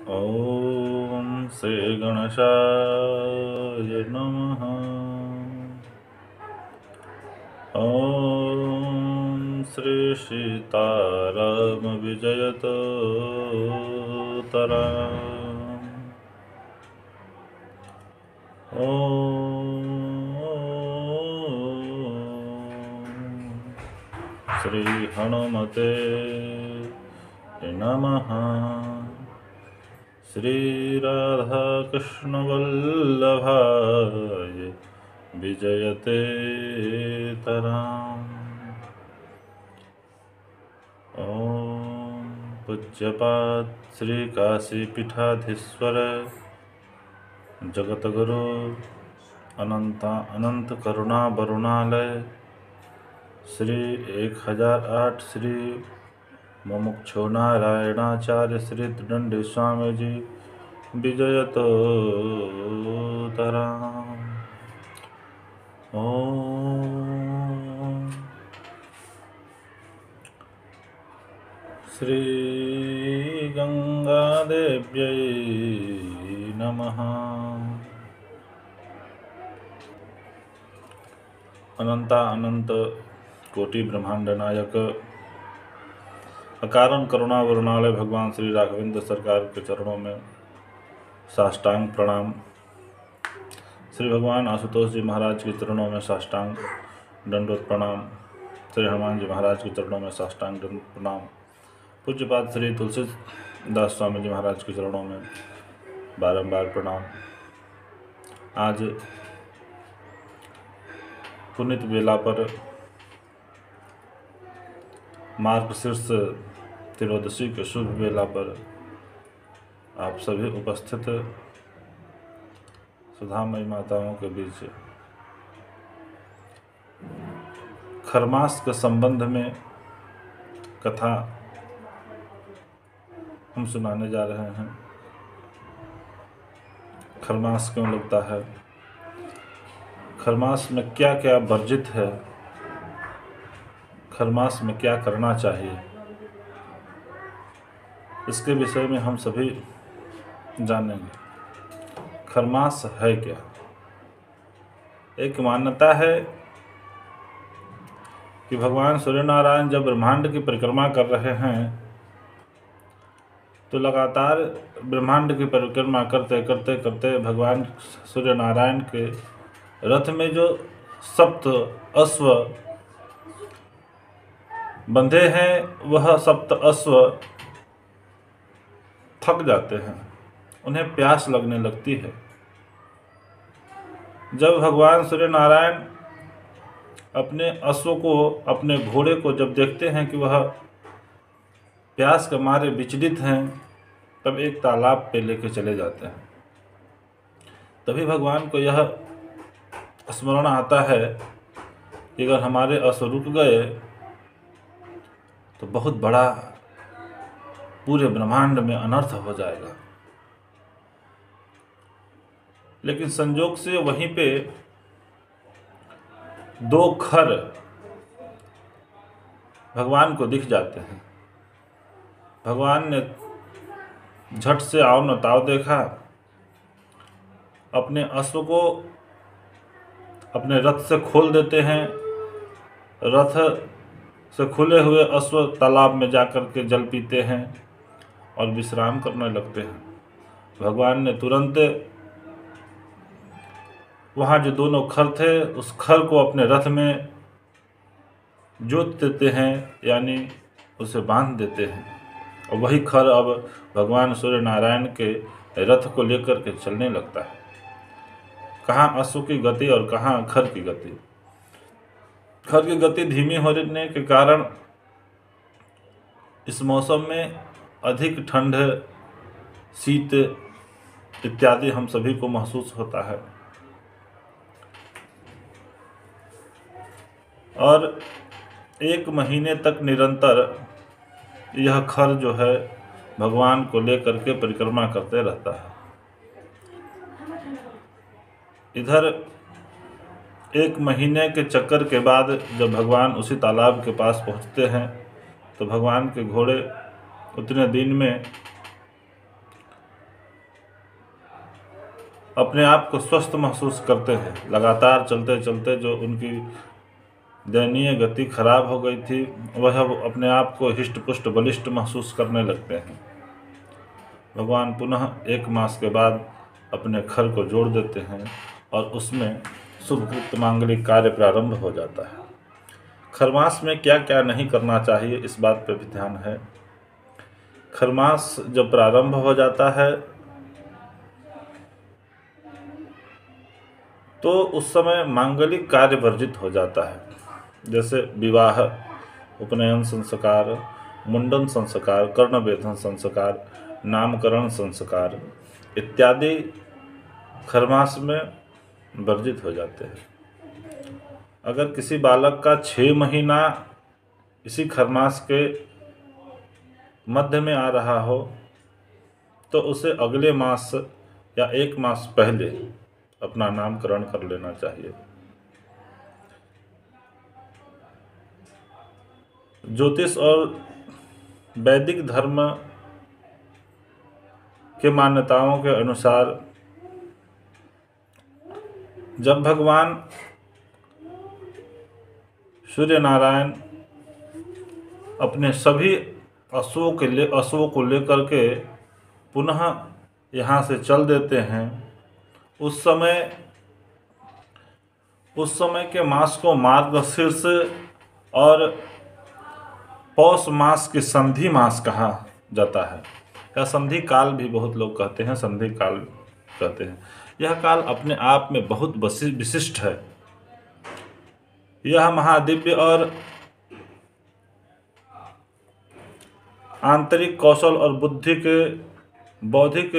ॐ श्री गणेशाय नमः। ॐ श्री सीताराम विजयतोत्तराम्। ॐ श्री हनुमते नमः। श्री राधा कृष्ण वल्लभाय विजयते तराम्। ओम पूज्यपाद श्री काशी पीठाधीश्वर जगतगुरु अनंत करुणा वरुणालय श्री 1008 श्री मुमुक्षु नारायणाचार्य श्री त्रिदंडी स्वामी जी विजयतोत्तराम्। ओम श्री गंगादेव्यै नमः। अनंत कोटि ब्रह्मांड नायक अकारण करुणा वरुणालय भगवान श्री राघवेंद्र सरकार के चरणों में साष्टांग प्रणाम। श्री भगवान आशुतोष जी महाराज के चरणों में साष्टांग दंडवत प्रणाम। श्री हनुमान जी महाराज के चरणों में साष्टांग दंडवत प्रणाम। पूज्यपाद श्री तुलसीदास स्वामी जी महाराज के चरणों में बारंबार प्रणाम। आज पुनित बेला पर मार्गशीर्ष त्रयोदशी के शुभ बेला पर आप सभी उपस्थित सुधामयी माताओं के बीच खरमास के संबंध में कथा हम सुनाने जा रहे हैं। खरमास क्यों लगता है, खरमास में क्या क्या वर्जित है, खरमास में क्या करना चाहिए, इसके विषय में हम सभी जानेंगे। खरमास है क्या? एक मान्यता है कि भगवान सूर्य नारायण जब ब्रह्मांड की परिक्रमा कर रहे हैं तो लगातार ब्रह्मांड की परिक्रमा करते करते करते भगवान सूर्य नारायण के रथ में जो सप्त अश्व बंधे हैं वह सप्त अश्व थक जाते हैं, उन्हें प्यास लगने लगती है। जब भगवान सूर्य नारायण अपने अश्व को, अपने घोड़े को जब देखते हैं कि वह प्यास के मारे विचलित हैं, तब एक तालाब पे लेके चले जाते हैं। तभी भगवान को यह स्मरण आता है कि अगर हमारे अश्व रुक गए तो बहुत बड़ा पूरे ब्रह्मांड में अनर्थ हो जाएगा। लेकिन संजोग से वहीं पे दो खर भगवान को दिख जाते हैं। भगवान ने झट से आओ न ताव देखा, अपने अश्व को अपने रथ से खोल देते हैं। रथ से खुले हुए अश्व तालाब में जाकर के जल पीते हैं और विश्राम करने लगते हैं। भगवान ने तुरंत वहाँ जो दोनों खर थे उस खर को अपने रथ में जोत देते हैं, यानी उसे बांध देते हैं, और वही खर अब भगवान सूर्य नारायण के रथ को लेकर के चलने लगता है। कहाँ अश्व की गति और कहाँ खर की गति। खर की गति धीमी होने के कारण इस मौसम में अधिक ठंड, शीत इत्यादि हम सभी को महसूस होता है, और 1 महीने तक निरंतर यह खर जो है भगवान को लेकर के परिक्रमा करते रहता है। इधर 1 महीने के चक्कर के बाद जब भगवान उसी तालाब के पास पहुंचते हैं तो भगवान के घोड़े उतने दिन में अपने आप को स्वस्थ महसूस करते हैं। लगातार चलते चलते जो उनकी दयनीय गति खराब हो गई थी, वह अब अपने आप को हिष्ट पुष्ट बलिष्ठ महसूस करने लगते हैं। भगवान पुनः 1 मास के बाद अपने खर को जोड़ देते हैं और उसमें शुभकृत मांगलिक कार्य प्रारंभ हो जाता है। खरमास में क्या क्या नहीं करना चाहिए, इस बात पर भी ध्यान है। खरमास जब प्रारंभ हो जाता है तो उस समय मांगलिक कार्य वर्जित हो जाता है, जैसे विवाह, उपनयन संस्कार, मुंडन संस्कार, कर्णवेधन संस्कार, नामकरण संस्कार इत्यादि खरमास में वर्जित हो जाते हैं। अगर किसी बालक का 6 महीना इसी खरमास के मध्य में आ रहा हो तो उसे अगले मास या 1 मास पहले अपना नामकरण कर लेना चाहिए। ज्योतिष और वैदिक धर्म के मान्यताओं के अनुसार जब भगवान सूर्य नारायण अपने सभी अश्वों को लेकर के पुनः यहाँ से चल देते हैं, उस समय के मास को मार्गशीर्ष और पौष मास की संधि मास कहा जाता है, या संधि काल भी बहुत लोग कहते हैं, संधि काल कहते हैं। यह काल अपने आप में बहुत विशिष्ट है। यह महादिव्य और आंतरिक कौशल और बुद्धि के बौद्धिक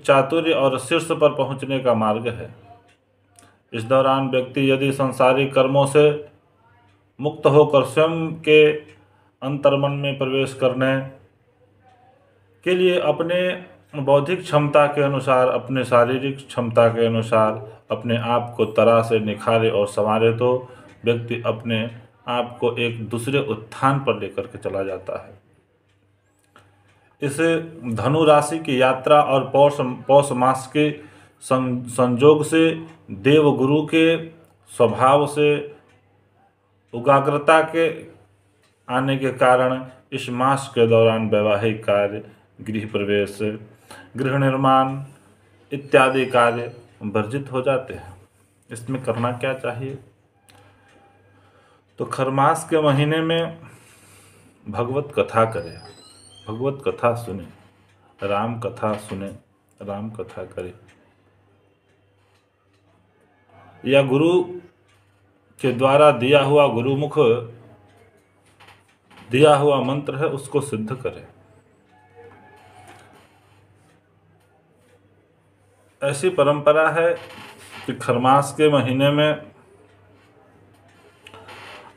चातुर्य और शीर्ष पर पहुंचने का मार्ग है। इस दौरान व्यक्ति यदि संसारिक कर्मों से मुक्त होकर स्वयं के अंतर्मन में प्रवेश करने के लिए अपने बौद्धिक क्षमता के अनुसार, अपने शारीरिक क्षमता के अनुसार अपने आप को तरह से निखारे और संवारे तो व्यक्ति अपने आप को एक दूसरे उत्थान पर लेकर के चला जाता है। इस धनु राशि की यात्रा और पौष मास के संयोग से देवगुरु के स्वभाव से उग्रता के आने के कारण इस मास के दौरान वैवाहिक कार्य, गृह प्रवेश, गृह निर्माण इत्यादि कार्य वर्जित हो जाते हैं। इसमें करना क्या चाहिए? तो खरमास के महीने में भगवत कथा करें, भगवत कथा सुने, राम कथा सुने, राम कथा करें, या गुरु के द्वारा दिया हुआ गुरुमुख दिया हुआ मंत्र है उसको सिद्ध करें। ऐसी परंपरा है कि खरमास के महीने में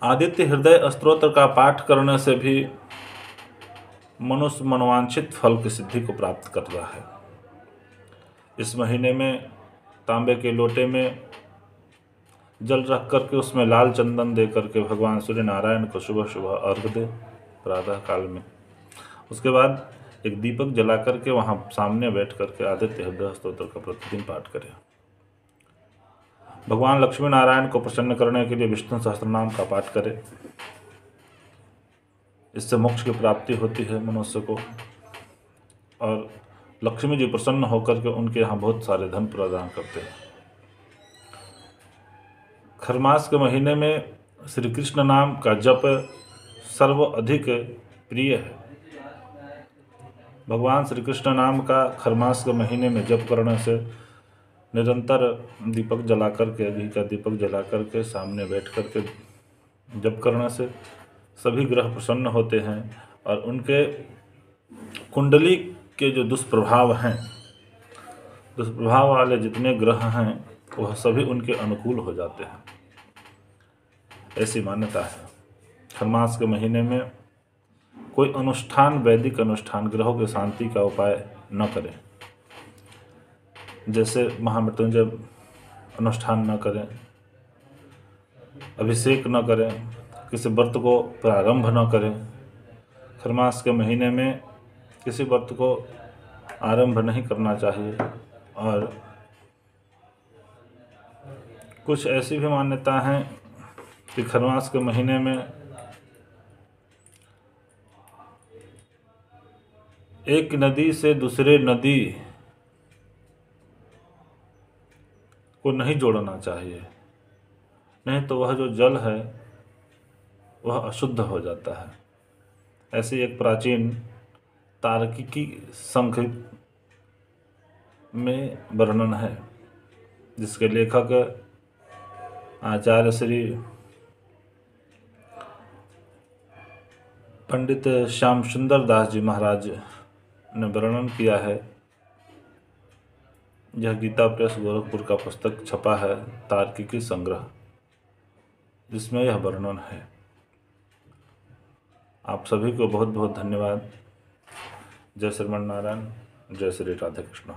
आदित्य हृदय स्तोत्र का पाठ करने से भी मनुष्य मनोवांछित फल की सिद्धि को प्राप्त कर रहा है। इस महीने में तांबे के लोटे में जल रख करके उसमें लाल चंदन दे करके भगवान सूर्य नारायण को सुबह सुबह अर्घ दे प्रातः काल में। उसके बाद एक दीपक जला करके वहाँ सामने बैठ करके आदित्य हृदय स्तोत्र का प्रतिदिन पाठ करें। भगवान लक्ष्मी नारायण को प्रसन्न करने के लिए विष्णु सहस्त्रनाम का पाठ करें। इससे मोक्ष की प्राप्ति होती है मनुष्य को, और लक्ष्मी जी प्रसन्न होकर के उनके यहाँ बहुत सारे धन प्रदान करते हैं। खरमास के महीने में श्री कृष्ण नाम का जप सर्व अधिक प्रिय है। भगवान श्री कृष्ण नाम का खरमास के महीने में जप करने से निरंतर दीपक जला करके, घी का दीपक जला करके सामने बैठ करके जप करने से सभी ग्रह प्रसन्न होते हैं और उनके कुंडली के जो दुष्प्रभाव हैं, दुष्प्रभाव वाले जितने ग्रह हैं वह सभी उनके अनुकूल हो जाते हैं। ऐसी मान्यता है। खरमास के महीने में कोई अनुष्ठान, वैदिक अनुष्ठान, ग्रहों की शांति का उपाय न करें। जैसे महामृत्युंजय अनुष्ठान न करें, अभिषेक न करें, किसी व्रत को प्रारंभ न करें। खरमास के महीने में किसी व्रत को आरंभ नहीं करना चाहिए और कुछ ऐसी भी मान्यता हैं कि खरमास के महीने में एक नदी से दूसरे नदी को नहीं जोड़ना चाहिए, नहीं तो वह जो जल है वह अशुद्ध हो जाता है। ऐसी एक प्राचीन तार्किकी संघ में वर्णन है, जिसके लेखक आचार्य श्री पंडित श्याम सुंदर दास जी महाराज ने वर्णन किया है। यह गीता प्रेस गोरखपुर का पुस्तक छपा है, तार्किकी संग्रह, जिसमें यह वर्णन है। आप सभी को बहुत बहुत धन्यवाद। जय श्रीमन नारायण, जय श्री राधे कृष्ण।